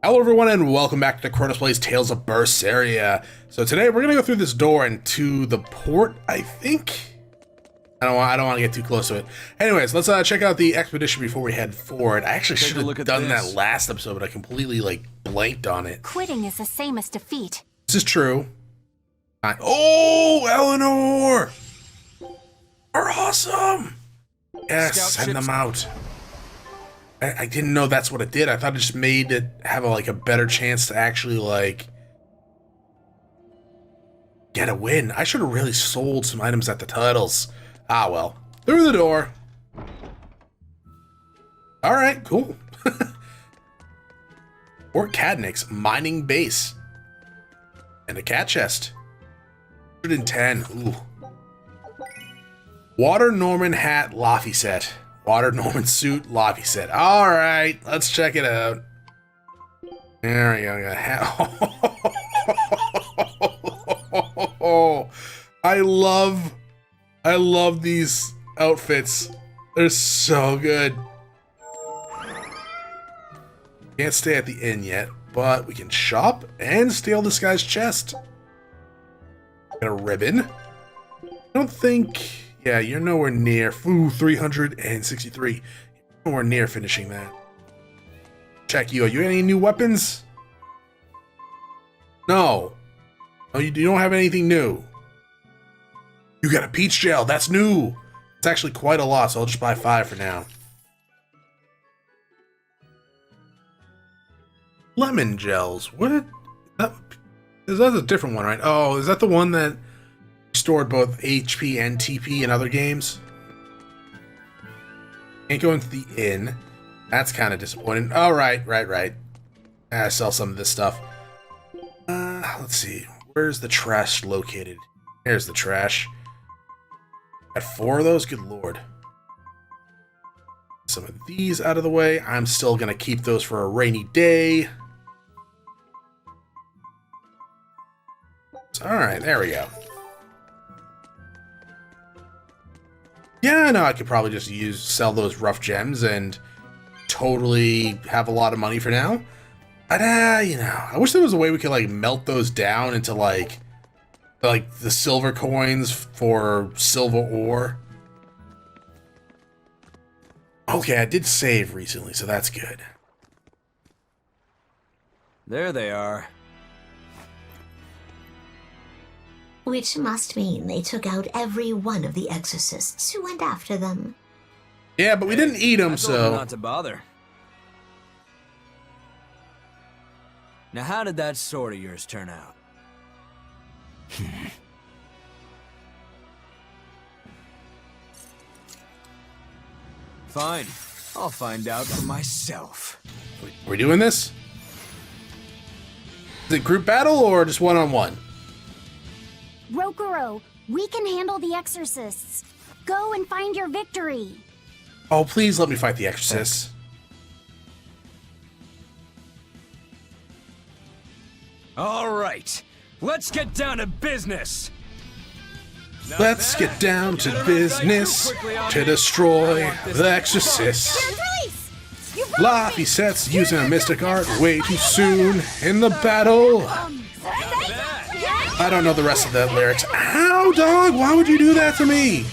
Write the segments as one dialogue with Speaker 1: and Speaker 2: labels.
Speaker 1: Hello everyone and welcome back to Chronos Plays Tales of Berseria. So today we're gonna go through this door into the port, I think. I don't want to get too close to it. Anyways, let's check out the expedition before we head forward. I actually should have done that last episode, but I completely blanked on it.
Speaker 2: Quitting is the same as defeat.
Speaker 1: This is true. Oh, Eleanor! Are awesome! Yes, send them out. I didn't know that's what it did. I thought it just made it have a better chance to actually get a win. I should have really sold some items at the titles. Ah well. Through the door. Alright, cool. Fort Cadnix mining base. And a cat chest. 110. Ooh. Water Norman hat Laffy set. Water Norman suit Laffy set. All right, let's check it out. There we go. I love these outfits. They're so good. Can't stay at the inn yet, but we can shop and steal this guy's chest. Got a ribbon. I don't think. Yeah, you're nowhere near. Ooh, 363. You're nowhere near finishing that. Check you. Are you any new weapons? No. Oh, you don't have anything new. You got a peach gel. That's new. It's actually quite a lot, so I'll just buy 5 for now. Lemon gels. What? That's a different one, right? Oh, is that the one that stored both HP and TP in other games? Can't go into the inn. That's kind of disappointing. Oh, right. I sell some of this stuff. Let's see. Where's the trash located? There's the trash. Got 4 of those? Good lord. Some of these out of the way. I'm still going to keep those for a rainy day. Alright, there we go. Yeah, no, I could probably just sell those rough gems and totally have a lot of money for now. But, I wish there was a way we could, melt those down into, the silver coins for silver ore. Okay, I did save recently, so that's good.
Speaker 3: There they are.
Speaker 4: Which must mean they took out every one of the exorcists who went after them.
Speaker 1: Yeah, but we didn't eat them, so
Speaker 3: not to bother. Now, how did that sword of yours turn out? Fine, I'll find out for myself.
Speaker 1: We're doing this? Is it group battle or just one-on-one?
Speaker 2: Rokuro, we can handle the exorcists. Go and find your victory.
Speaker 1: Oh, please let me fight the exorcists.
Speaker 3: All right, let's get down to business.
Speaker 1: Let's get down to business to destroy the exorcists. Laffy sets using a mystic art way too soon in the battle. I don't know the rest of the lyrics. Ow, dog! Why would you do that to me?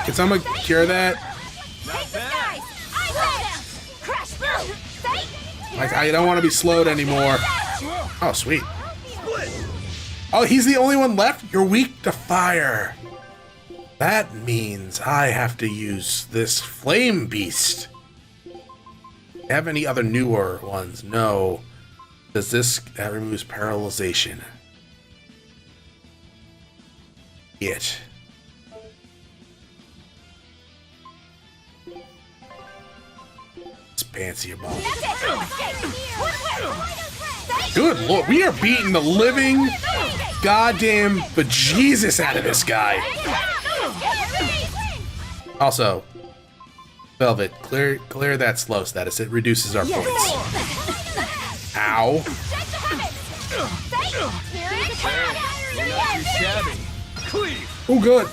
Speaker 1: Can someone cure that? I don't want to be slowed anymore. Oh, sweet. Oh, he's the only one left? You're weak to fire. That means I have to use this flame beast. Have any other newer ones? No. Does this removes paralyzation? It. It's fancy about it. Good lord, we are beating the living goddamn bejesus out of this guy. Also, Velvet, clear that slow status. It reduces our points. Ow. Oh, good.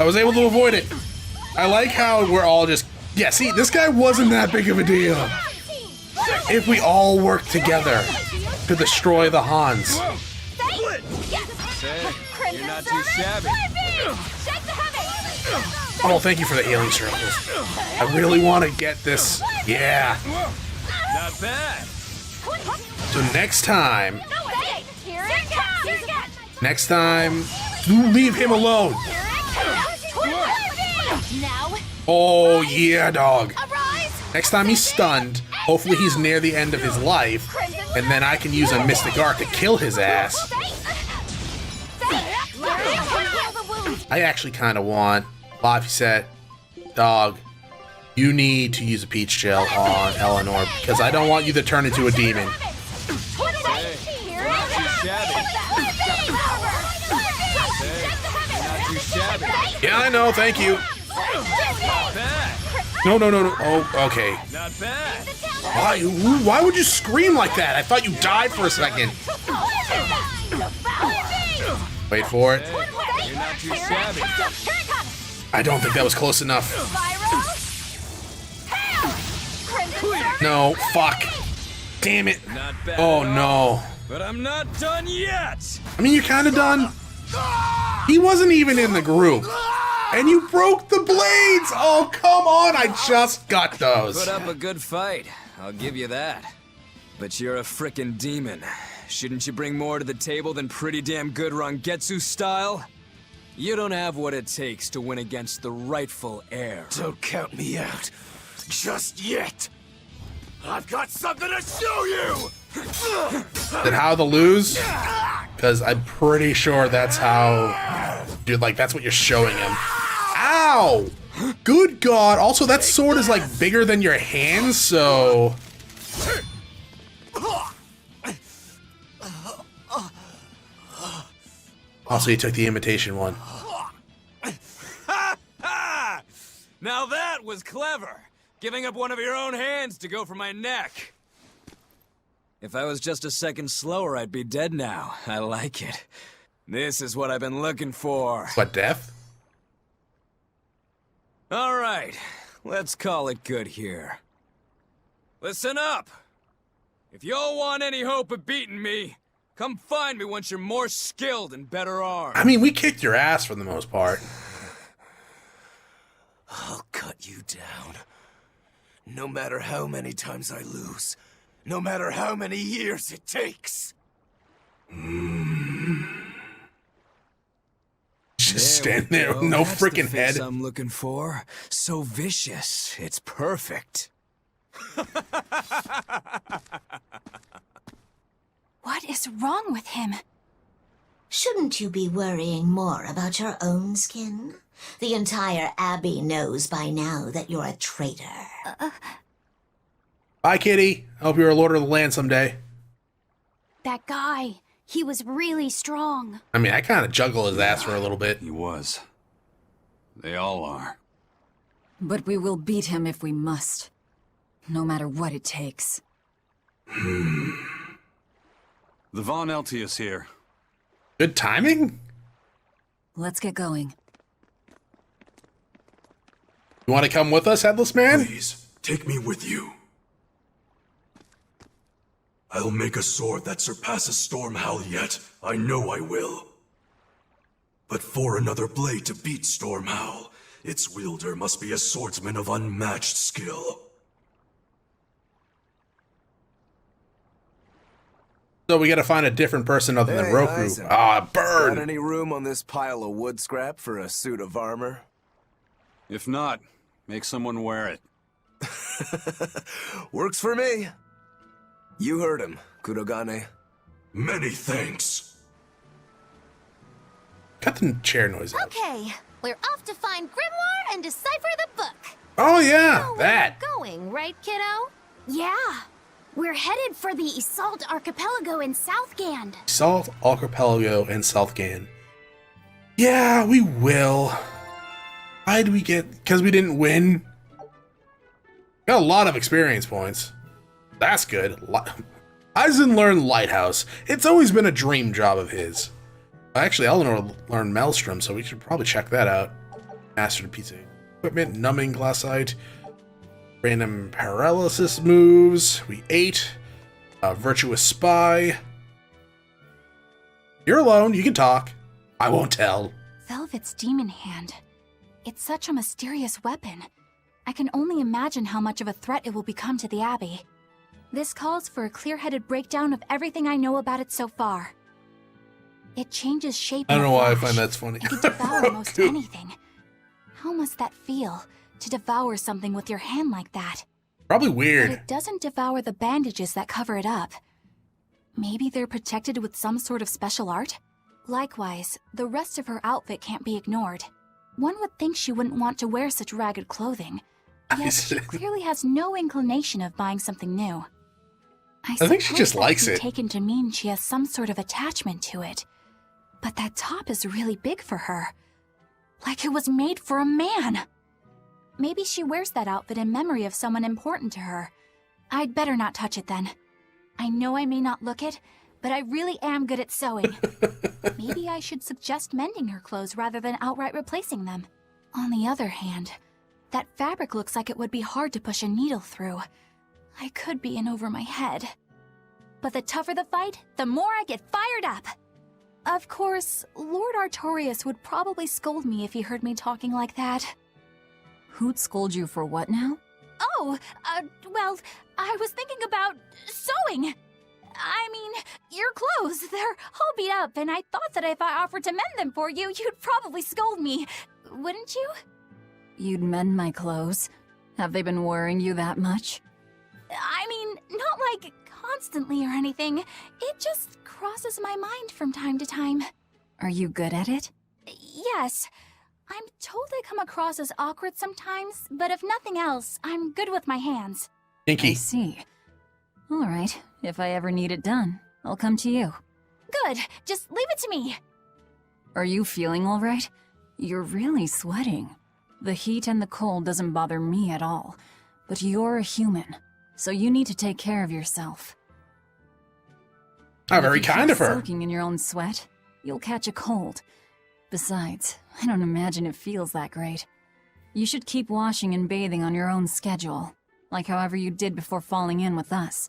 Speaker 1: I was able to avoid it. I like how we're all just Yeah, see, this guy wasn't that big of a deal. If we all work together to destroy the Hans.
Speaker 3: Say, you're not too shabby.
Speaker 1: Oh, thank you for the alien circles. I really want to get this. Yeah.
Speaker 3: Not bad.
Speaker 1: So next time, leave him alone. Oh, yeah, dog. Next time he's stunned, hopefully he's near the end of his life, and then I can use a Mystic Art to kill his ass. I actually kind of want Laphicet, dog, you need to use a peach gel on Eleanor because I don't want you to turn into a demon. Yeah, I know, thank you. No. Oh, okay.
Speaker 3: Not bad.
Speaker 1: Why would you scream like that? I thought you died for a second. Wait for it.
Speaker 3: You're not too shabby.
Speaker 1: I don't think that was close enough. No, fuck. Damn it.
Speaker 3: Not bad.
Speaker 1: Oh, no.
Speaker 3: But I'm not done yet.
Speaker 1: I mean, you're kind of done. He wasn't even in the group. And you broke the blades! Oh, come on, I just got those.
Speaker 3: Put up a good fight, I'll give you that. But you're a frickin' demon. Shouldn't you bring more to the table than pretty damn good Rangetsu style? You don't have what it takes to win against the rightful heir.
Speaker 5: Don't count me out. Just yet. I've got something to show you!
Speaker 1: Then how to lose? Because I'm pretty sure that's how... Dude, like, that's what you're showing him. Ow! Good God! Also, that sword is, like, bigger than your hand, so... Also, you took the imitation one.
Speaker 3: Now that was clever! Giving up one of your own hands to go for my neck. If I was just a second slower, I'd be dead now. I like it. This is what I've been looking for.
Speaker 1: What, death?
Speaker 3: All right, let's call it good here. Listen up! If y'all want any hope of beating me, come find me once you're more skilled and better armed.
Speaker 1: I mean, we kicked your ass for the most part.
Speaker 5: I'll cut you down. No matter how many times I lose. No matter how many years it takes.
Speaker 1: Just stand there with no
Speaker 3: That's the
Speaker 1: freaking
Speaker 3: face
Speaker 1: head.
Speaker 3: I'm looking for. So vicious. It's perfect.
Speaker 2: What is wrong with him?
Speaker 4: Shouldn't you be worrying more about your own skin? The entire Abbey knows by now that you're a traitor.
Speaker 1: Bye, kitty. I hope you're a lord of the land someday.
Speaker 2: That guy, he was really strong.
Speaker 1: I mean, I kind of juggle his ass for a little bit.
Speaker 6: He was. They all are.
Speaker 7: But we will beat him if we must. No matter what it takes.
Speaker 6: The Von Eltius here.
Speaker 1: Good timing?
Speaker 7: Let's get going.
Speaker 1: You want to come with us, Headless Man?
Speaker 5: Please, take me with you. I'll make a sword that surpasses Stormhowl yet. I know I will. But for another blade to beat Stormhowl, its wielder must be a swordsman of unmatched skill.
Speaker 1: So we gotta find a different person other than Roku.
Speaker 8: Isaac.
Speaker 1: Ah,
Speaker 8: Got
Speaker 1: burn!
Speaker 8: any room on this pile of wood scrap for a suit of armor?
Speaker 6: If not, make someone wear it.
Speaker 8: Works for me. You heard him, Kurogane.
Speaker 5: Many thanks.
Speaker 1: Cut the chair noise out.
Speaker 9: Okay, we're off to find Grimoire and decipher the book.
Speaker 1: Oh yeah,
Speaker 9: Know where
Speaker 1: that.
Speaker 9: we're going, right, kiddo?
Speaker 2: Yeah. We're headed for the Salt Archipelago in Southgand.
Speaker 1: Salt Archipelago and Southgand. Yeah, we will. Why did we get... Because we didn't win? Got a lot of experience points. That's good. Eisen learned Lighthouse. It's always been a dream job of his. Actually, Eleanor learned Maelstrom, so we should probably check that out. Mastered pizza equipment, numbing glassite. Random paralysis moves. We ate. Virtuous spy. You're alone. You can talk. I won't tell.
Speaker 2: Velvet's demon hand. It's such a mysterious weapon. I can only imagine how much of a threat it will become to the Abbey. This calls for a clear-headed breakdown of everything I know about it so far. It changes shape.
Speaker 1: I don't
Speaker 2: in a
Speaker 1: know why I
Speaker 2: flash.
Speaker 1: find that's funny.
Speaker 2: It can devour most anything. How must that feel, to devour something with your hand like that?
Speaker 1: Probably
Speaker 2: But
Speaker 1: weird.
Speaker 2: it doesn't devour the bandages that cover it up. Maybe they're protected with some sort of special art? Likewise, the rest of her outfit can't be ignored. One would think she wouldn't want to wear such ragged clothing. Yet she clearly has no inclination of buying something new.
Speaker 1: I think she
Speaker 2: suppose
Speaker 1: just
Speaker 2: that
Speaker 1: likes
Speaker 2: can be
Speaker 1: it.
Speaker 2: taken to mean she has some sort of attachment to it. But that top is really big for her. Like it was made for a man. Maybe she wears that outfit in memory of someone important to her. I'd better not touch it then. I know I may not look it, but I really am good at sewing. Maybe I should suggest mending her clothes rather than outright replacing them. On the other hand, that fabric looks like it would be hard to push a needle through. I could be in over my head. But the tougher the fight, the more I get fired up. Of course, Lord Artorius would probably scold me if he heard me talking like that.
Speaker 7: Who'd scold you for what now?
Speaker 2: Oh, well, I was thinking about sewing. I mean, your clothes, they're all beat up, and I thought that if I offered to mend them for you, you'd probably scold me. Wouldn't you?
Speaker 7: You'd mend my clothes? Have they been worrying you that much?
Speaker 2: I mean, not like constantly or anything. It just crosses my mind from time to time.
Speaker 7: Are you good at it?
Speaker 2: Yes. I'm told I come across as awkward sometimes, but if nothing else, I'm good with my hands.
Speaker 7: I
Speaker 1: Kinky.
Speaker 7: see. All right, if I ever need it done, I'll come to you.
Speaker 2: Good. Just leave it to me.
Speaker 7: Are you feeling all right? You're really sweating. The heat and the cold doesn't bother me at all, but you're a human, so you need to take care of yourself.
Speaker 1: How very
Speaker 7: If you
Speaker 1: kind
Speaker 7: keep
Speaker 1: of her.
Speaker 7: Soaking in your own sweat, you'll catch a cold. Besides, I don't imagine it feels that great. You should keep washing and bathing on your own schedule, like however you did before falling in with us.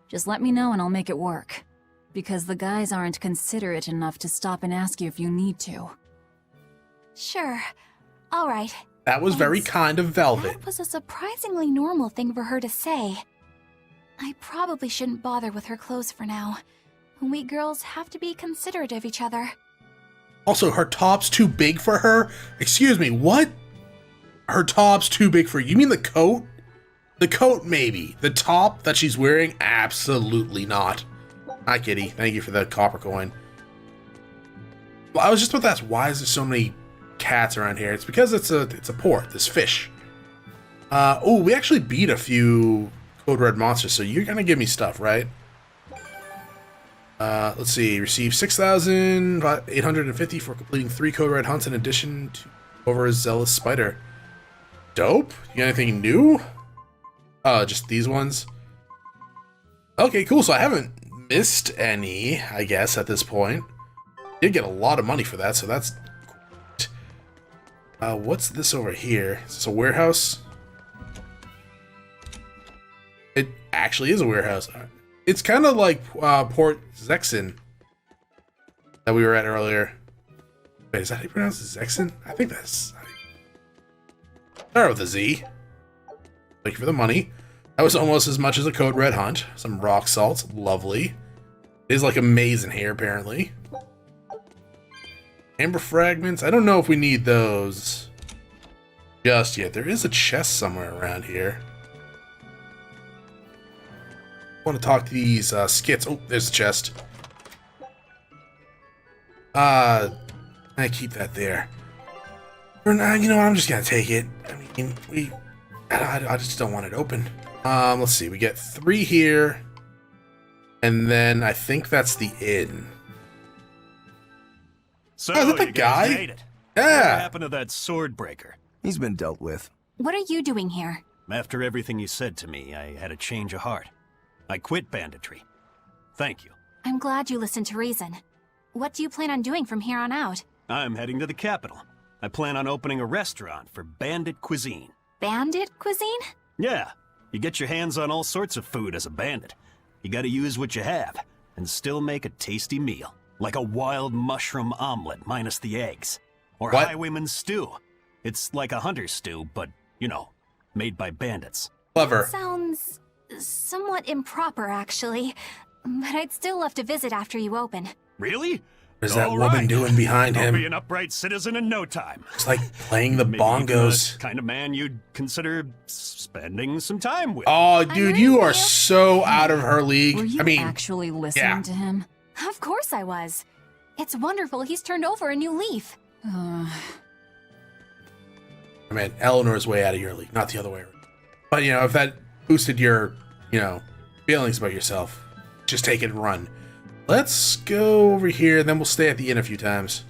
Speaker 7: Just let me know and I'll make it work. Because the guys aren't considerate enough to stop and ask you if you need to.
Speaker 2: Sure. All right.
Speaker 1: That was very
Speaker 2: Thanks.
Speaker 1: kind of Velvet.
Speaker 2: That was a surprisingly normal thing for her to say. I probably shouldn't bother with her clothes for now. We girls have to be considerate of each other.
Speaker 1: Also, her top's too big for her? Excuse me, what? Her top's too big for you? You mean the coat? The coat, maybe. The top that she's wearing? Absolutely not. Hi, kitty. Thank you for the copper coin. Well, I was just about to ask, why is there so many cats around here? It's because it's a port. There's fish. Oh, we actually beat a few Code Red monsters, so you're gonna give me stuff, right? Let's see. Receive 6,850 for completing 3 Code Red hunts in addition to Overzealous Spider. Dope. You got anything new? Just these ones. Okay, cool. So I haven't missed any, I guess, at this point. Did get a lot of money for that, so that's great. What's this over here? Is this a warehouse? It actually is a warehouse. It's kind of like Port Zexin that we were at earlier. Wait, is that how you pronounce it? Zexin? I think that's... Start with a Z. Thank you for the money. That was almost as much as a Code Red hunt. Some rock salts. Lovely. It is like amazing here, apparently. Amber fragments. I don't know if we need those just yet. There is a chest somewhere around here. I want to talk to these skits. Oh, there's a chest. I keep that there. You know what? I'm just gonna take it. I mean, I just don't want it open. Let's see. We get 3 here, and then I think that's the inn.
Speaker 10: So,
Speaker 1: Oh, is that the
Speaker 10: you guys
Speaker 1: guy?
Speaker 10: made it.
Speaker 1: Yeah.
Speaker 10: What happened to that sword breaker?
Speaker 8: He's been dealt with.
Speaker 2: What are you doing here?
Speaker 10: After everything you said to me, I had a change of heart. I quit banditry. Thank you.
Speaker 2: I'm glad you listened to reason. What do you plan on doing from here on out?
Speaker 10: I'm heading to the capital. I plan on opening a restaurant for bandit cuisine.
Speaker 2: Bandit cuisine?
Speaker 10: Yeah, you get your hands on all sorts of food as a bandit. You gotta use what you have, and still make a tasty meal. Like a wild mushroom omelet minus the eggs. Or
Speaker 1: What?
Speaker 10: highwayman's stew. It's like a hunter's stew, but, you know, made by bandits.
Speaker 1: Clever.
Speaker 2: Sounds somewhat improper, actually. But I'd still love to visit after you open.
Speaker 10: Really?
Speaker 1: There's that
Speaker 10: All
Speaker 1: woman
Speaker 10: right.
Speaker 1: doing behind
Speaker 10: I'll
Speaker 1: him.
Speaker 10: be an upright citizen in no time.
Speaker 1: It's like playing the
Speaker 10: Maybe even
Speaker 1: bongos.
Speaker 10: the kind of man you'd consider spending some time with.
Speaker 1: Oh, dude, you are so out of her league.
Speaker 7: Were you
Speaker 1: I mean,
Speaker 7: actually listening
Speaker 1: yeah.
Speaker 7: to him?
Speaker 2: Of course I was. It's wonderful he's turned over a new leaf.
Speaker 1: I mean, Eleanor's way out of your league, not the other way around. But, you know, if that boosted your, you know, feelings about yourself, just take it and run. Let's go over here, then we'll stay at the inn a few times.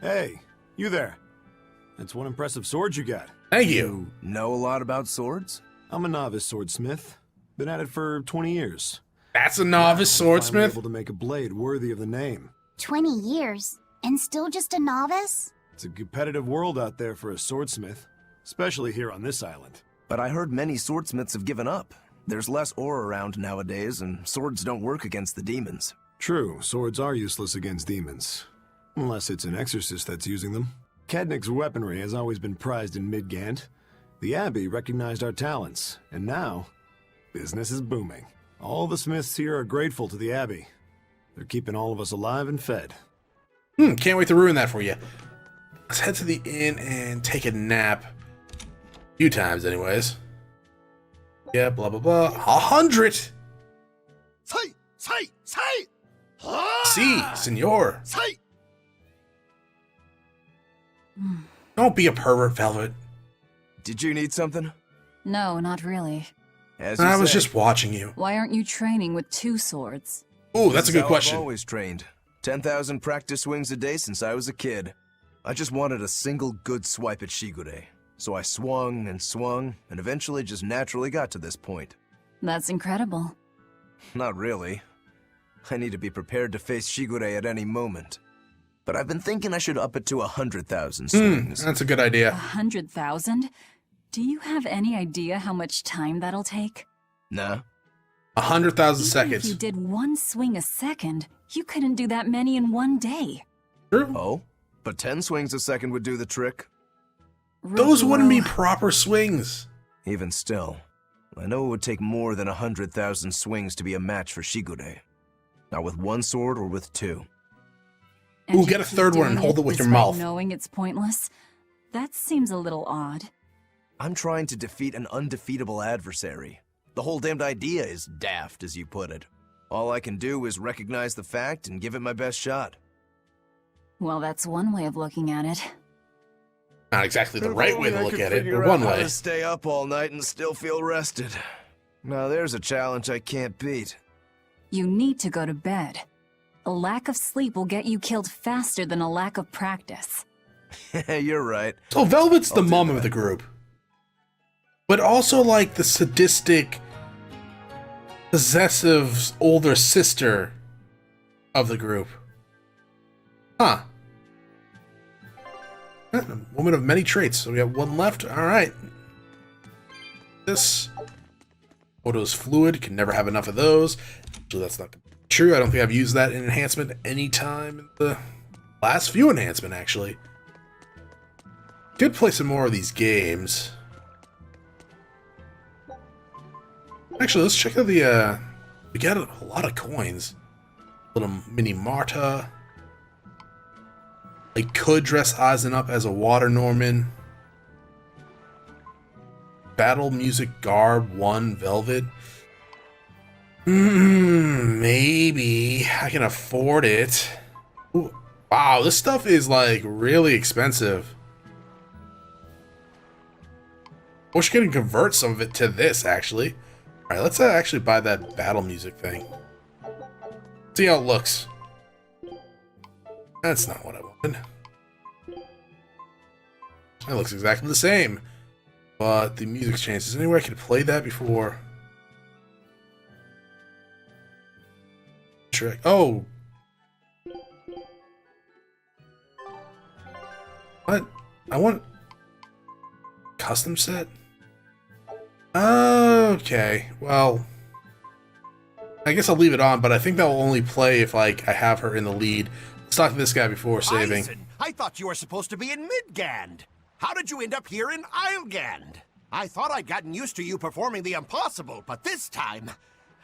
Speaker 11: Hey, you there. That's one impressive sword you got.
Speaker 1: Thank you.
Speaker 8: Know a lot about swords?
Speaker 11: I'm a novice swordsmith. Been at it for 20 years.
Speaker 1: That's a novice
Speaker 11: Finally
Speaker 1: swordsmith?
Speaker 11: able to make a blade worthy of the name.
Speaker 9: 20 years, and still just a novice?
Speaker 11: It's a competitive world out there for a swordsmith, especially here on this island.
Speaker 8: But I heard many swordsmiths have given up. There's less ore around nowadays, and swords don't work against the demons.
Speaker 11: True, swords are useless against demons. Unless it's an exorcist that's using them. Kadnik's weaponry has always been prized in Midgand. The Abbey recognized our talents, and now, business is booming. All the smiths here are grateful to the Abbey. They're keeping all of us alive and fed.
Speaker 1: Can't wait to ruin that for you. Let's head to the inn and take a nap. A few times, anyways. Yeah, blah, blah, blah. 100! Si, senor. Don't be a pervert, Velvet.
Speaker 8: Did you need something?
Speaker 7: No, not really.
Speaker 8: As you
Speaker 1: I was
Speaker 8: say.
Speaker 1: just watching you.
Speaker 7: Why aren't you training with 2 swords?
Speaker 1: Ooh, that's a
Speaker 8: This is
Speaker 1: good
Speaker 8: how
Speaker 1: question.
Speaker 8: I've always trained. 10,000 practice swings a day since I was a kid. I just wanted a single good swipe at Shigure. So I swung, and eventually just naturally got to this point.
Speaker 7: That's incredible.
Speaker 8: Not really. I need to be prepared to face Shigure at any moment. But I've been thinking I should up it to 100,000 swings.
Speaker 1: That's a good idea.
Speaker 7: 100,000? Do you have any idea how much time that'll take?
Speaker 8: Nah.
Speaker 1: 100,000
Speaker 7: Even
Speaker 1: seconds.
Speaker 7: if you did 1 swing a second, you couldn't do that many in 1 day.
Speaker 1: True.
Speaker 8: Oh? But 10 swings a second would do the trick.
Speaker 1: Those wouldn't be
Speaker 7: Well,
Speaker 1: proper swings.
Speaker 8: Even still, I know it would take more than 100,000 swings to be a match for Shigure. Not with 1 sword or with 2.
Speaker 7: and
Speaker 1: Ooh,
Speaker 7: you
Speaker 1: get a
Speaker 7: keep
Speaker 1: third one and
Speaker 7: doing
Speaker 1: hold it with your
Speaker 7: despite
Speaker 1: mouth.
Speaker 7: knowing it's pointless? That seems a little odd.
Speaker 8: I'm trying to defeat an undefeatable adversary. The whole damned idea is daft, as you put it. All I can do is recognize the fact and give it my best shot.
Speaker 7: Well, that's one way of looking at it.
Speaker 1: Not exactly the
Speaker 8: If
Speaker 1: right way
Speaker 8: only
Speaker 1: to
Speaker 8: I
Speaker 1: look
Speaker 8: could
Speaker 1: at it,
Speaker 8: figure
Speaker 1: but one
Speaker 8: out how
Speaker 1: way.
Speaker 8: to stay up all night and still feel rested. Now there's a challenge I can't beat.
Speaker 7: You need to go to bed. A lack of sleep will get you killed faster than a lack of practice.
Speaker 8: You're right.
Speaker 1: So Velvet's the
Speaker 8: I'll do
Speaker 1: mom
Speaker 8: that.
Speaker 1: of the group. But also like the sadistic, possessive older sister of the group. Huh. Woman of many traits. So we have 1 left. Alright. This. Photo's fluid. Can never have enough of those. So that's not true. I don't think I've used that enhancement any time in the last few enhancement, actually. Could play some more of these games. Actually, let's check out the, we got a lot of coins. Little mini Marta. I could dress Eisen up as a water Norman. Battle music garb 1 Velvet. Maybe I can afford it. Ooh, wow, this stuff is like really expensive. Wish I could convert some of it to this actually. All right, let's actually buy that battle music thing. See how it looks. That's not what I wanted. It looks exactly the same. But the music's changed. Is there any way I could play that before? Trick. Oh! What? I want... Custom set? Okay, well, I guess I'll leave it on, but I think that will only play if, like, I have her in the lead. Let's talk to this guy before saving.
Speaker 12: Eisen, I thought you were supposed to be in Midgand. How did you end up here in Islegand? I thought I'd gotten used to you performing the impossible, but this time,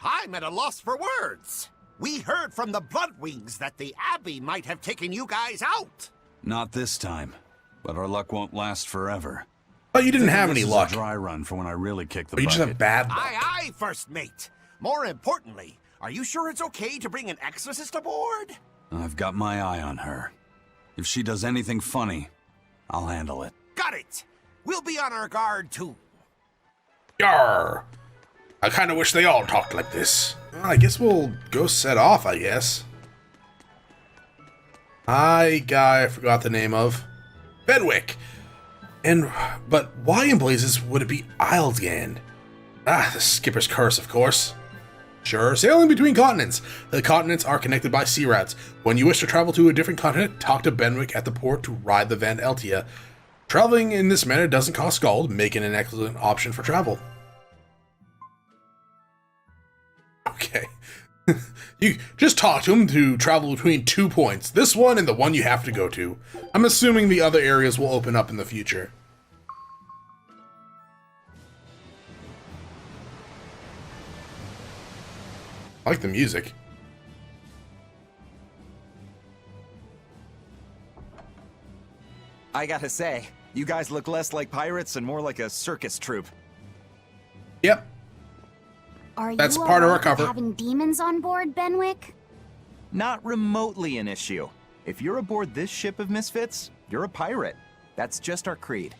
Speaker 12: I'm at a loss for words. We heard from the Bloodwings that the Abbey might have taken you guys out.
Speaker 6: Not this time, but our luck won't last forever.
Speaker 1: Oh, you didn't have any
Speaker 6: This is
Speaker 1: luck.
Speaker 6: a dry run for when I really kick the
Speaker 1: Or you
Speaker 6: bucket.
Speaker 1: just have bad luck.
Speaker 12: Aye, First Mate. More importantly, are you sure it's okay to bring an exorcist aboard?
Speaker 6: I've got my eye on her. If she does anything funny, I'll handle it.
Speaker 12: Got it. We'll be on our guard, too.
Speaker 1: Yarr! I kind of wish they all talked like this. Well, I guess we'll go set off, I guess. Guy I forgot the name of. Benwick! But why in blazes would it be Islegand? Ah, the skipper's curse, of course. Sure, sailing between continents. The continents are connected by sea routes. When you wish to travel to a different continent, talk to Benwick at the port to ride the Van Eltia. Traveling in this manner doesn't cost gold, making an excellent option for travel. Okay. You just talk to him to travel between 2 points. This one and the one you have to go to. I'm assuming the other areas will open up in the future. I like the music.
Speaker 13: I gotta say, you guys look less like pirates and more like a circus troupe.
Speaker 1: Yep.
Speaker 2: Are
Speaker 1: That's
Speaker 2: you
Speaker 1: part of our
Speaker 2: alright with
Speaker 1: cover.
Speaker 2: having demons on board, Benwick?
Speaker 13: Not remotely an issue. If you're aboard this ship of misfits, you're a pirate. That's just our creed.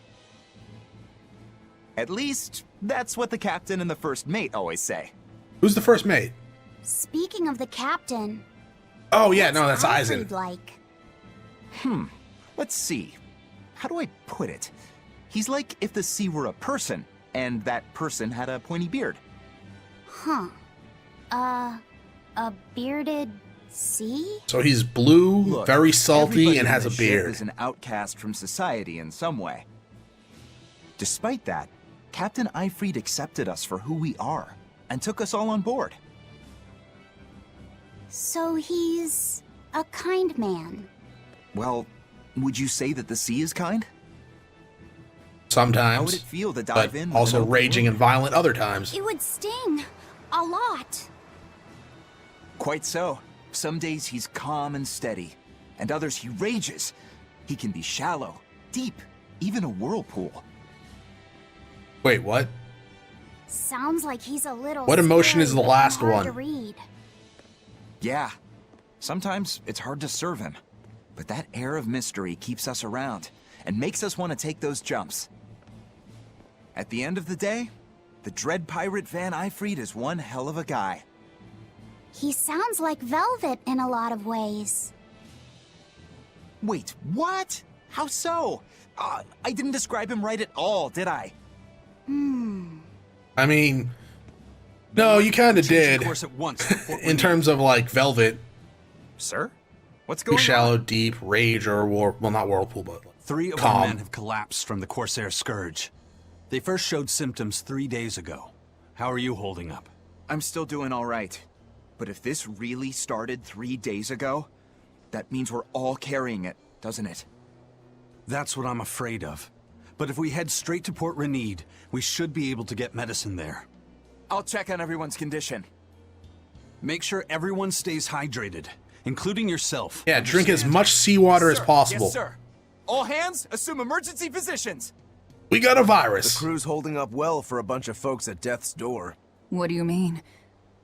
Speaker 13: At least, that's what the captain and the first mate always say.
Speaker 1: Who's the first mate?
Speaker 2: Speaking of the captain...
Speaker 1: Oh yeah, no, that's
Speaker 2: what's
Speaker 1: Eisen.
Speaker 2: Alfred like?
Speaker 13: Let's see. How do I put it? He's like if the sea were a person, and that person had a pointy beard.
Speaker 2: Huh. A bearded sea?
Speaker 1: So he's blue,
Speaker 13: Look,
Speaker 1: very salty,
Speaker 13: everybody
Speaker 1: and has
Speaker 13: on
Speaker 1: a
Speaker 13: the ship
Speaker 1: beard.
Speaker 13: is an outcast from society in some way. Despite that, Captain Eifried accepted us for who we are, and took us all on board.
Speaker 2: So he's a kind man.
Speaker 13: Well, would you say that the sea is kind? How would
Speaker 1: Sometimes,
Speaker 13: it feel to dive
Speaker 1: but
Speaker 13: in with
Speaker 1: also
Speaker 13: an open
Speaker 1: raging
Speaker 13: wound?
Speaker 1: and violent other times.
Speaker 2: It would sting. A lot.
Speaker 13: Quite so. Some days he's calm and steady, and others he rages. He can be shallow, deep, even a whirlpool.
Speaker 1: Wait, what?
Speaker 2: Sounds like he's a little
Speaker 1: What emotion
Speaker 2: scary
Speaker 1: is the
Speaker 2: and
Speaker 1: last
Speaker 2: hard
Speaker 1: one?
Speaker 2: to read.
Speaker 13: Yeah, sometimes it's hard to serve him, but that air of mystery keeps us around and makes us want to take those jumps. At the end of the day, the dread pirate Van Eifried is one hell of a guy.
Speaker 2: He sounds like Velvet in a lot of ways.
Speaker 13: Wait, what? How so? I didn't describe him right at all, did I?
Speaker 1: I mean, no, you kind of
Speaker 6: Change
Speaker 1: did.
Speaker 6: course at once before
Speaker 1: In terms of like Velvet,
Speaker 13: Sir? What's
Speaker 1: be
Speaker 13: going
Speaker 1: shallow,
Speaker 13: on?
Speaker 1: deep, rage, or well, not whirlpool, but
Speaker 6: 3 of
Speaker 1: calm.
Speaker 6: our men have collapsed from the Corsair Scourge. They first showed symptoms 3 days ago. How are you holding up?
Speaker 13: I'm still doing all right. But if this really started 3 days ago, that means we're all carrying it, doesn't it?
Speaker 6: That's what I'm afraid of. But if we head straight to Port Renede, we should be able to get medicine there.
Speaker 13: I'll check on everyone's condition.
Speaker 6: Make sure everyone stays hydrated, including yourself.
Speaker 1: Yeah, drink as much seawater as
Speaker 13: Sir,
Speaker 1: possible.
Speaker 13: Yes, sir. All hands, assume emergency positions.
Speaker 1: We got a
Speaker 8: The
Speaker 1: virus.
Speaker 8: crew's holding up well for a bunch of folks at death's door.
Speaker 7: What do you mean?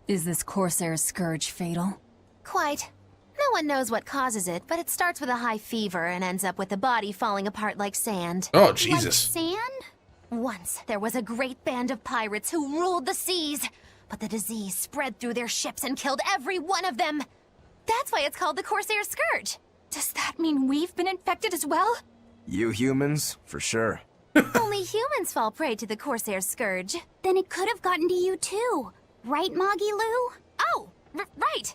Speaker 7: Is this Corsair Scourge fatal?
Speaker 9: Quite. No one knows what causes it, but it starts with a high fever and ends up with the body falling apart like sand.
Speaker 1: Oh,
Speaker 2: Like
Speaker 1: Jesus.
Speaker 2: sand?
Speaker 9: Once, there was a great band of pirates who ruled the seas, but the disease spread through their ships and killed every one of them. That's why it's called the Corsair Scourge.
Speaker 2: Does that mean we've been infected as well?
Speaker 8: You humans, for sure.
Speaker 9: Only humans fall prey to the Corsair Scourge.
Speaker 2: Then it could have gotten to you too. Right, Moggy Lou?
Speaker 9: Oh, right.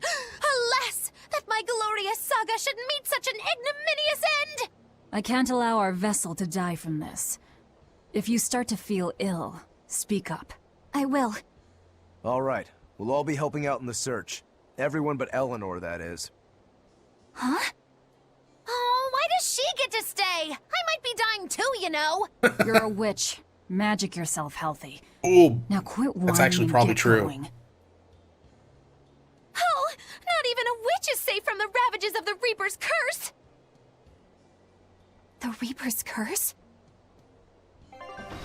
Speaker 9: Alas, that my glorious saga should meet such an ignominious end!
Speaker 7: I can't allow our vessel to die from this. If you start to feel ill, Speak up.
Speaker 2: I will.
Speaker 8: All right, we'll all be helping out in the search. Everyone but Eleanor, that is.
Speaker 2: Huh?
Speaker 9: Oh, why does she get to stay? I might be dying too, you know.
Speaker 7: You're a witch. Magic yourself healthy.
Speaker 1: Ooh,
Speaker 7: Now quit whining
Speaker 1: that's actually
Speaker 7: and
Speaker 1: probably
Speaker 7: get
Speaker 1: true.
Speaker 7: going.
Speaker 9: Oh, not even a witch is safe from the ravages of the Reaper's curse.
Speaker 2: The Reaper's curse?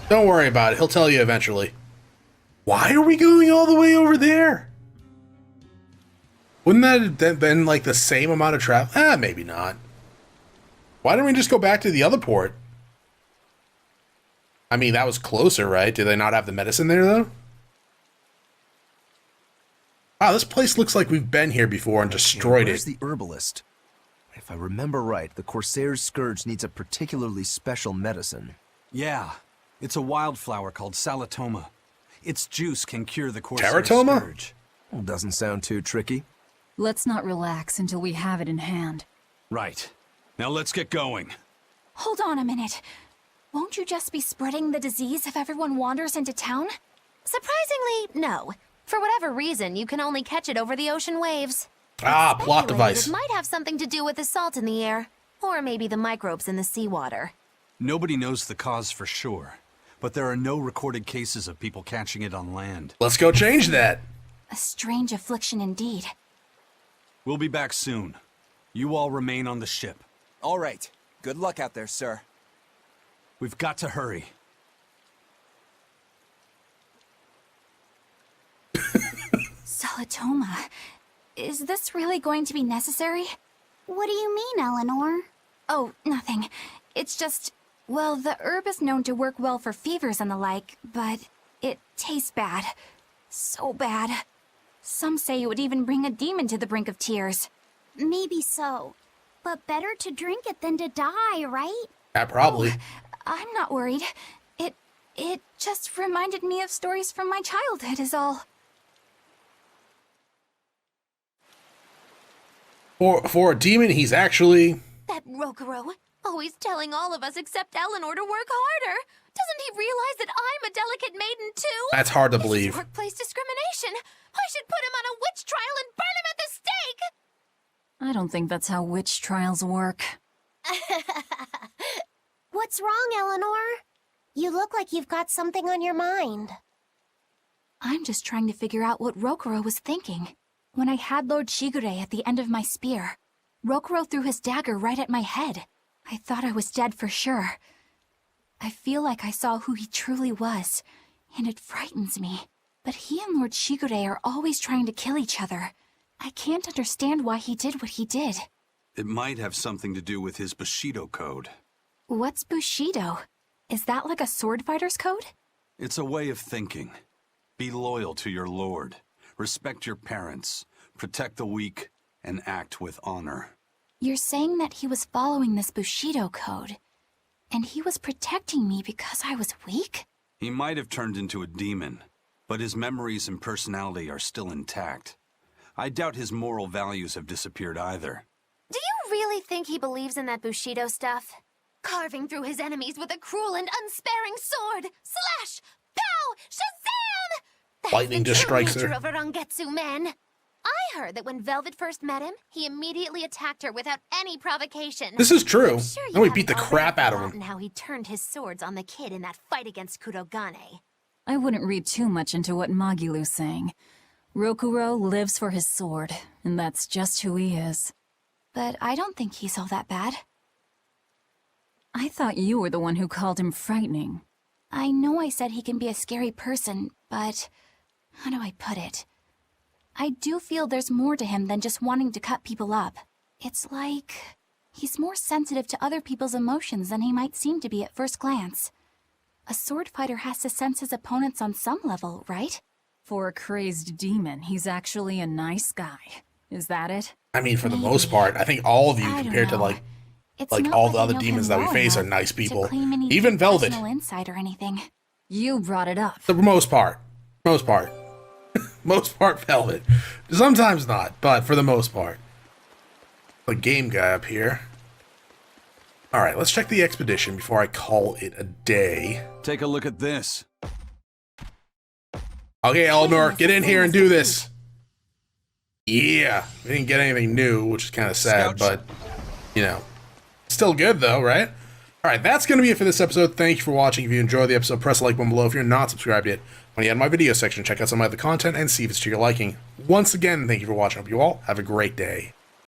Speaker 1: Don't worry about it. He'll tell you eventually. Why are we going all the way over there? Wouldn't that have been like the same amount of travel? Maybe not. Why don't we just go back to the other port? I mean, that was closer, right? Do they not have the medicine there, though? Wow, this place looks like we've been here before and destroyed
Speaker 8: Where's
Speaker 1: it.
Speaker 8: the herbalist? If I remember right, the Corsair's Scourge needs a particularly special medicine.
Speaker 6: Yeah, it's a wildflower called Salatoma. Its juice can cure the Corsair's
Speaker 1: Teratoma?
Speaker 6: Scourge.
Speaker 8: Well, doesn't sound too tricky.
Speaker 7: Let's not relax until we have it in hand.
Speaker 6: Right. Now let's get going.
Speaker 2: Hold on a minute. Won't you just be spreading the disease if everyone wanders into town?
Speaker 9: Surprisingly, no. For whatever reason, you can only catch it over the ocean waves.
Speaker 1: Ah, plot
Speaker 9: Speculated
Speaker 1: device.
Speaker 9: It might have something to do with the salt in the air, or maybe the microbes in the seawater.
Speaker 6: Nobody knows the cause for sure, but there are no recorded cases of people catching it on land.
Speaker 1: Let's go change that.
Speaker 2: A strange affliction indeed.
Speaker 6: We'll be back soon. You all remain on the ship.
Speaker 13: All right. Good luck out there, sir.
Speaker 6: We've got to hurry.
Speaker 2: Salatoma. Is this really going to be necessary?
Speaker 14: What do you mean, Eleanor?
Speaker 2: Oh, nothing. It's just, well, the herb is known to work well for fevers and the like, but it tastes bad. So bad. Some say it would even bring a demon to the brink of tears.
Speaker 14: Maybe so. But better to drink it than to die, right?
Speaker 1: Probably.
Speaker 2: I'm not worried. It just reminded me of stories from my childhood is all.
Speaker 1: For a demon, he's actually...
Speaker 9: That Rokuro, always telling all of us except Eleanor to work harder. Doesn't he realize that I'm a delicate maiden too?
Speaker 1: That's hard to
Speaker 9: This is
Speaker 1: believe.
Speaker 9: workplace discrimination. I should put him on a witch trial and burn him at the stake.
Speaker 7: I don't think that's how witch trials work.
Speaker 14: What's wrong, Eleanor? You look like you've got something on your mind.
Speaker 2: I'm just trying to figure out what Rokuro was thinking. When I had Lord Shigure at the end of my spear, Rokuro threw his dagger right at my head. I thought I was dead for sure. I feel like I saw who he truly was, and it frightens me. But he and Lord Shigure are always trying to kill each other. I can't understand why he did what he did.
Speaker 6: It might have something to do with his Bushido code.
Speaker 2: What's Bushido? Is that like a sword fighter's code?
Speaker 6: It's a way of thinking. Be loyal to your lord. Respect your parents. Protect the weak. And act with honor.
Speaker 2: You're saying that he was following this Bushido code, and he was protecting me because I was weak?
Speaker 6: He might have turned into a demon, but his memories and personality are still intact. I doubt his moral values have disappeared either.
Speaker 9: Do you really think he believes in that Bushido stuff? Carving through his enemies with a cruel and unsparing sword! Slash! Pow! Shazam! That's
Speaker 1: Lightning
Speaker 9: the
Speaker 1: just
Speaker 9: true
Speaker 1: strikes
Speaker 9: nature
Speaker 1: her.
Speaker 9: of a Rangetsu man. I heard that when Velvet first met him, he immediately attacked her without any provocation.
Speaker 1: This is true.
Speaker 9: I'm sure
Speaker 1: And
Speaker 9: you
Speaker 1: we beat the
Speaker 9: haven't
Speaker 1: crap
Speaker 9: already
Speaker 1: out of him.
Speaker 9: forgotten how he turned his swords on the kid in that fight against Kurogane.
Speaker 7: I wouldn't read too much into what Magilu's saying. Rokuro lives for his sword, and that's just who he is.
Speaker 2: But I don't think he's all that bad.
Speaker 7: I thought you were the one who called him frightening.
Speaker 2: I know I said he can be a scary person, but how do I put it? I do feel there's more to him than just wanting to cut people up. It's like he's more sensitive to other people's emotions than he might seem to be at first glance. A sword fighter has to sense his opponents on some level, right?
Speaker 7: For a crazed demon, he's actually a nice guy. Is that it?
Speaker 1: I mean, for the most part, I think all of you,
Speaker 2: I don't
Speaker 1: compared to
Speaker 2: know.
Speaker 1: like
Speaker 2: It's
Speaker 1: like
Speaker 2: not
Speaker 1: all
Speaker 2: like
Speaker 1: the
Speaker 2: I
Speaker 1: other
Speaker 2: know
Speaker 1: demons
Speaker 2: him
Speaker 1: that we
Speaker 2: well
Speaker 1: face are
Speaker 2: enough
Speaker 1: nice
Speaker 2: to
Speaker 1: people.
Speaker 2: claim any
Speaker 1: Even Velvet.
Speaker 2: personal insight or anything.
Speaker 7: You brought it up.
Speaker 1: The most part. Most part. Most part Velvet. Sometimes not, but for the most part. The game guy up here. Alright, let's check the expedition before I call it a day.
Speaker 6: Take a look at this.
Speaker 1: Okay, Eleanor, get in here and do this. Yeah, we didn't get anything new, which is kind of sad, but, you know, still good though, right? All right, that's going to be it for this episode. Thank you for watching. If you enjoyed the episode, press the like button below. If you're not subscribed yet, when you head to my video section, check out some of my other content and see if it's to your liking. Once again, thank you for watching. I hope you all have a great day.